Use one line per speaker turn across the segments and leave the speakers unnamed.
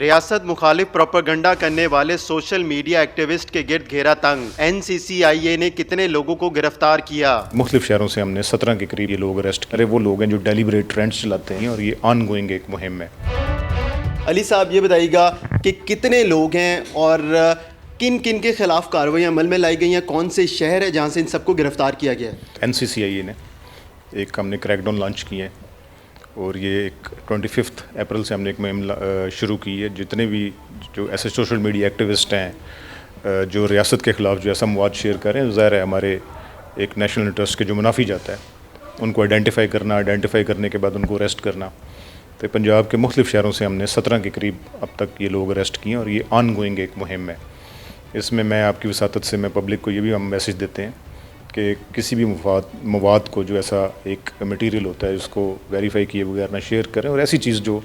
ریاست مخالف پروپیگنڈا کرنے والے سوشل میڈیا ایکٹیوسٹ کے گرد گھیرا تنگ، NCCIA نے کتنے لوگوں کو گرفتار کیا؟
مختلف شہروں سے ہم نے 17 کے قریب یہ لوگ اریسٹ کرے. وہ لوگ ہیں جو ڈیلیبریٹ ٹرینڈز چلاتے ہیں اور یہ آن گوئنگ ایک مہم ہے.
علی صاحب یہ بتائیے گا کہ کتنے لوگ ہیں اور کن کن کے خلاف کارروائیاں عمل میں لائی گئی ہیں، کون سے شہر ہے جہاں سے ان سب کو گرفتار کیا گیا ہے؟
NCCIA نے ایک ہم نے کریک ڈاؤن لانچ کی ہے اور یہ ایک 25 اپریل سے ہم نے ایک مہم شروع کی ہے. جتنے بھی جو ایسے سوشل میڈیا ایکٹیوسٹ ہیں جو ریاست کے خلاف جو ایسا مواد شیئر کریں، ظاہر ہے ہمارے ایک نیشنل انٹرسٹ کے جو منافی جاتا ہے ان کو آئیڈینٹیفائی کرنے کے بعد ان کو اریسٹ کرنا. تو پنجاب کے مختلف شہروں سے ہم نے 17 کے قریب اب تک یہ لوگ اریسٹ کیے ہیں اور یہ آن گوئنگ ایک مہم ہے. اس میں آپ کی وساطت سے میں پبلک کو یہ بھی ہم میسج دیتے ہیں کہ کسی بھی مواد کو جو ایسا ایک میٹیریل ہوتا ہے اس کو ویریفائی کیے بغیر نہ شیئر کریں. اور ایسی چیز جو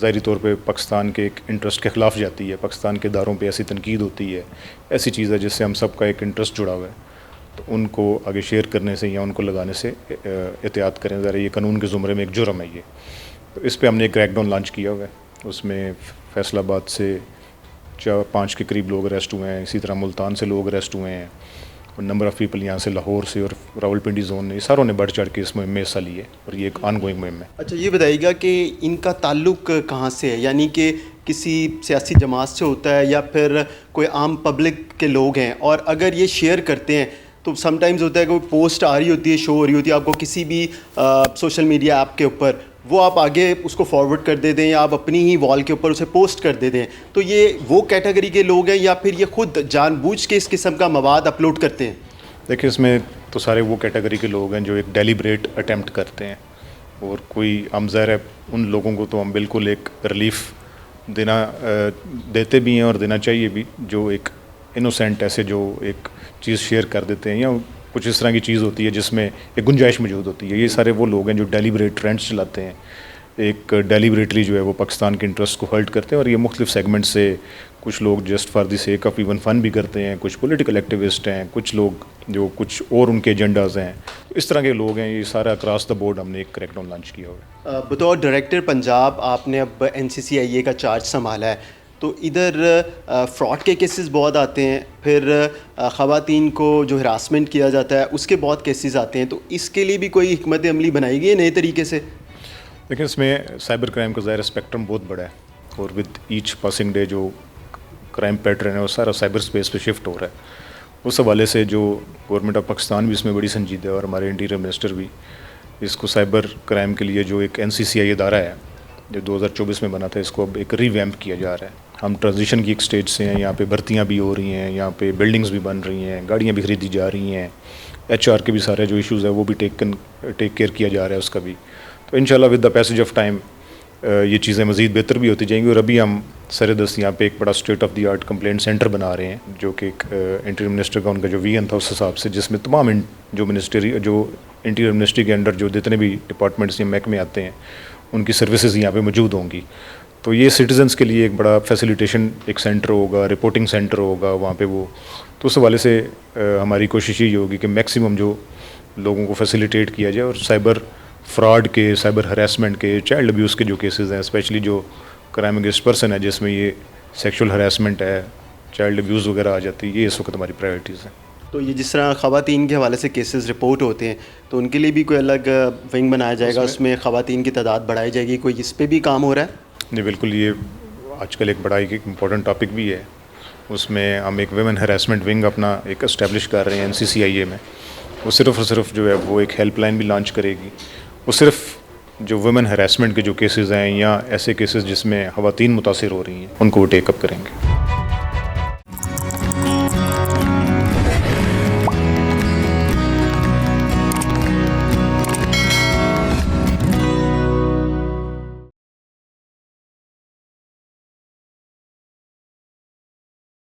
ظاہری طور پہ پاکستان کے ایک انٹرسٹ کے خلاف جاتی ہے، پاکستان کے اداروں پہ ایسی تنقید ہوتی ہے، ایسی چیز ہے جس سے ہم سب کا ایک انٹرسٹ جڑا ہوا ہے، تو ان کو آگے شیئر کرنے سے یا ان کو لگانے سے احتیاط کریں. ظاہر یہ قانون کے زمرے میں ایک جرم ہے. یہ تو اس پہ ہم نے ایک کریک ڈاؤن لانچ کیا ہوا ہے. اس میں فیصل آباد سے 5 کے قریب لوگ اریسٹ ہوئے ہیں، اسی طرح ملتان سے لوگ اریسٹ ہوئے ہیں اور نمبر آف پیپل یہاں سے لاہور سے اور راولپنڈی زون نے، ساروں نے بڑھ چڑھ کے اس مہم میں حصہ لیے اور یہ ایک آن گوئنگ مہم ہے.
اچھا یہ بتائیے گا کہ ان کا تعلق کہاں سے ہے، یعنی کہ کسی سیاسی جماعت سے ہوتا ہے یا پھر کوئی عام پبلک کے لوگ ہیں؟ اور اگر یہ شیئر کرتے ہیں تو سم ٹائمز ہوتا ہے کہ کوئی پوسٹ آ رہی ہوتی ہے، شو ہو رہی ہوتی ہے آپ کو کسی بھی سوشل میڈیا ایپ کے اوپر، وہ آپ آگے اس کو فارورڈ کر دے دیں یا آپ اپنی ہی وال کے اوپر اسے پوسٹ کر دے دیں، تو یہ وہ کیٹیگری کے لوگ ہیں یا پھر یہ خود جان بوجھ کے اس قسم کا مواد اپلوڈ کرتے ہیں؟
دیکھیں اس میں تو سارے وہ کیٹیگری کے لوگ ہیں جو ایک ڈیلیبریٹ اٹیمپٹ کرتے ہیں اور کوئی ہم ظاہر ہے ان لوگوں کو تو ہم بالکل ایک ریلیف دیتے بھی ہیں اور دینا چاہیے بھی، جو ایک انوسینٹ ایسے جو ایک چیز شیئر کر دیتے ہیں یا کچھ اس طرح کی چیز ہوتی ہے جس میں ایک گنجائش موجود ہوتی ہے. یہ سارے وہ لوگ ہیں جو ڈیلیبریٹ ٹرینڈز چلاتے ہیں، ایک ڈیلیبریٹلی جو ہے وہ پاکستان کے انٹرسٹ کو ہرٹ کرتے ہیں. اور یہ مختلف سیگمنٹ سے کچھ لوگ just for the sake of even fun بھی کرتے ہیں، کچھ پولیٹیکل ایکٹیوسٹ ہیں، کچھ لوگ جو کچھ اور ان کے ایجنڈاز ہیں، اس طرح کے لوگ ہیں. یہ سارا اکراس دا بورڈ ہم نے ایک کریک ڈاؤن لانچ کیا ہوا ہے.
بطور ڈائریکٹر پنجاب آپ نے اب NCCIA کا چارج سنبھالا ہے، تو ادھر فراڈ کے کیسز بہت آتے ہیں، پھر خواتین کو جو ہراسمنٹ کیا جاتا ہے اس کے بہت کیسز آتے ہیں، تو اس کے لیے بھی کوئی حکمت عملی بنائی گئی ہے نئے طریقے سے؟
لیکن اس میں سائبر کرائم کا ظاہر اسپیکٹرم بہت بڑا ہے اور ود ایچ پاسنگ ڈے جو کرائم پیٹرن ہے وہ سارا سائبر اسپیس پہ شفٹ ہو رہا ہے. اس حوالے سے جو گورنمنٹ آف پاکستان بھی اس میں بڑی سنجیدہ ہے اور ہمارے انٹیریئر منسٹر بھی اس کو سائبر کرائم کے لیے جو ایک NCCIA ادارہ ہے جو 2024 میں بنا تھا، اس کو اب ایک ریویمپ کیا جا رہا ہے. ہم ٹرانزیشن کی ایک سٹیج سے ہیں، یہاں پہ بھرتیاں بھی ہو رہی ہیں، یہاں پہ بلڈنگز بھی بن رہی ہیں، گاڑیاں بھی خریدی جا رہی ہیں، HR کے بھی سارے جو ایشوز ہیں وہ بھی ٹیک کیئر کیا جا رہا ہے اس کا بھی. تو انشاءاللہ with the passage of time یہ چیزیں مزید بہتر بھی ہوتی جائیں گی. اور ابھی ہم سر دست یہاں پہ ایک بڑا state of the art complaint centre بنا رہے ہیں جو کہ ایک انٹیریئر منسٹر کا ان کا جو ویژن تھا اس حساب سے، جس میں تمام جو انٹیریئر منسٹری کے انڈر جو جتنے بھی ڈپارٹمنٹس یا محکمے آتے ہیں ان کی سروسز یہاں پہ موجود ہوں گی. تو یہ سٹیزنس کے لیے ایک بڑا فیسیلیٹیشن ایک سینٹر ہوگا، رپورٹنگ سینٹر ہوگا وہاں پہ وہ. تو اس حوالے سے ہماری کوشش یہ ہوگی کہ میکسیمم جو لوگوں کو فیسیلیٹیٹ کیا جائے اور سائبر فراڈ کے، سائبر ہراسمنٹ کے، چائلڈ ابیوز کے جو کیسز ہیں، اسپیشلی جو کرائم اگینسٹ پرسن ہے جس میں یہ سیکشول ہراسمنٹ ہے، چائلڈ ابیوز وغیرہ آ جاتی ہے، یہ اس وقت ہماری پرائیورٹیز ہیں.
تو یہ جس طرح خواتین کے حوالے سے کیسز رپورٹ ہوتے ہیں تو ان کے لیے بھی کوئی الگ ونگ بنایا جائے گا، اس میں خواتین کی تعداد بڑھائی جائے گی، کوئی اس پہ بھی کام ہو رہا ہے؟
جی بالکل، یہ آج کل ایک بڑا ایک امپورٹنٹ ٹاپک بھی ہے. اس میں ہم ایک ویمن ہراسمنٹ ونگ اپنا ایک اسٹیبلش کر رہے ہیں NCCIA میں. وہ صرف اور صرف جو ہے وہ ایک ہیلپ لائن بھی لانچ کرے گی. وہ صرف جو ویمن ہراسمنٹ کے جو کیسز ہیں یا ایسے کیسز جس میں خواتین متاثر ہو رہی ہیں ان کو وہ ٹیک اپ کریں گے.